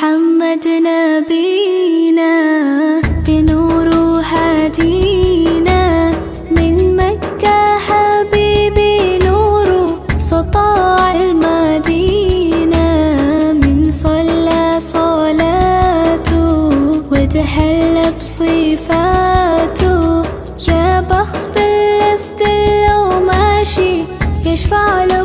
محمد نبينا بنور هدينا، من مكة حبيبي نور سطاع المدينة، من صلى صلاته وتحلى بصفاته، يا بخت اللي في دله ماشي يشفع له